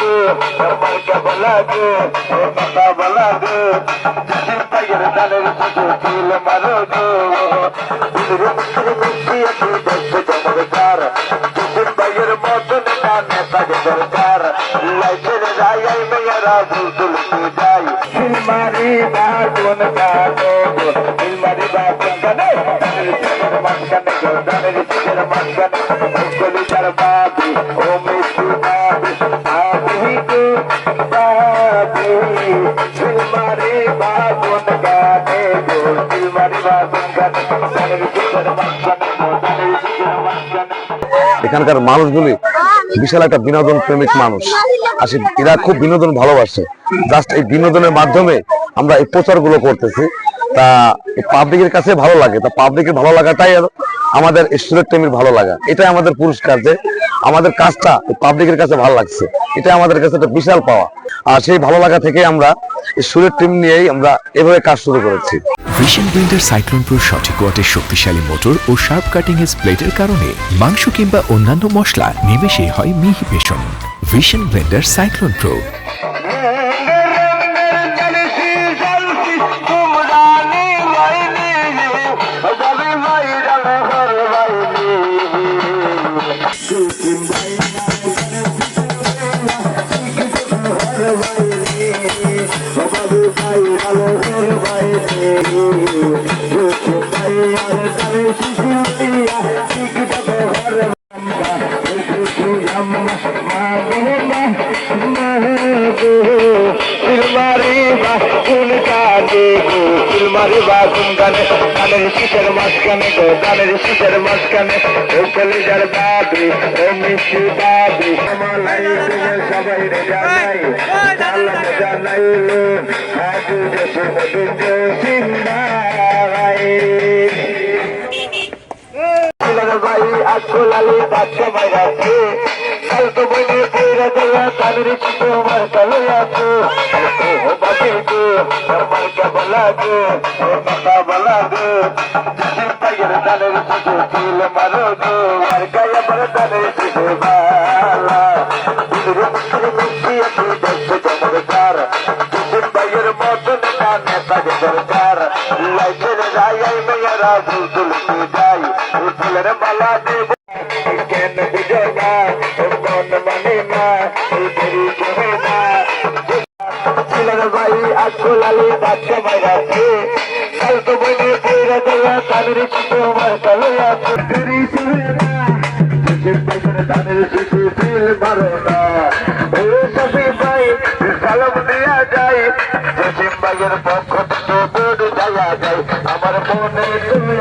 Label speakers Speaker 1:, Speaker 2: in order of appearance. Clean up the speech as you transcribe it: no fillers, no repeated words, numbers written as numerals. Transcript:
Speaker 1: गो मर के बोला गो माता बोला गो पैर डाले तुझे दिल मारो गो दिल मुझे देखते चमत्कार तुझे पैर मौत ना नेता के सरकार लाइट राय मेरा बुलबुल की जाई दिल मारी बात उन का दो दिल मारी बात का दे दिल मन का गो दिल मन का कोली दरबारी ओ मिस्टी बाबी आबी को बाबी दिल मारी बात उन का दे दिल मारी बात उनका दिल मन का
Speaker 2: এখানকার মানুষগুলি বিশাল একটা বিনোদন প্রেমিক মানুষ আসে, এরা খুব বিনোদন ভালোবাসে। জাস্ট এই বিনোদনের মাধ্যমে আমরা এই প্রচারগুলো করতেছি, তা পাবলিকের কাছে ভালো লাগে। তা পাবলিকের ভালো লাগাটাই আমাদের সিলেট টিমের ভালো লাগা, এটাই আমাদের পুরস্কার যে আমাদের কাজটা পাবলিকের কাছে ভালো লাগছে, এটা আমাদের কাছে একটা বিশাল পাওয়া। আর সেই ভালো লাগা থেকে আমরা এই সিলেট টিম নিয়েই আমরা এভাবে কাজ শুরু করেছি।
Speaker 3: ভিশন ব্লেন্ডার সাইক্লোন প্রো সঠিক ওয়াটের শক্তিশালী মোটর ও শার্প কাটিং এজ ব্লেডের কারণে মাংস কিংবা অন্যান্য মশলা নিমেষেই হয় মিহি বেসন। Vision blender cyclone pro.
Speaker 1: মারি বাগুন গানে গানের শীতের মাঝখানে গো গানের শীতের মাঝখানে ও কলিজার বাবি ও মিষ্টি বাবি মালাই তুমি সবাই রে জানাই জানলাম জানাইলো হাজু দেশে মধুজ সিন্দাই ছিলেন ভাই আজকুল আলী বাচ্চা বাইরাছে কাল তো বইনে পেরে দেওয়া তাদের চিত্র আমার কালো আছে ও বাকি গো মর কে बोला गो माता बोला गो पैर डाले तुझे दिल मारो गो मर गया पर डाले तुझे बाला दिल मुझे देखते चमत्कार तुझे पैर मौत ना नेता के सरकार लाइट राय मेरा बुलबुल की जाई दिल माला दे कैन बुझेगा कौन मानेगा तेरी कहना भाई आजकल आली बाच्चा বাইরাছে কাল তো বইনে পেরে দেওয়া তাদের চিত্র আমার কালো আছে তেরি সুরেনা তুঝে पैर डाले तुझे दिल मारो ना ओ सभी भाई সালাম দিয়া যায় জসিম ভাইয়ের পক্ষ থেকে বড় যায় যায় আমার মনে তুমি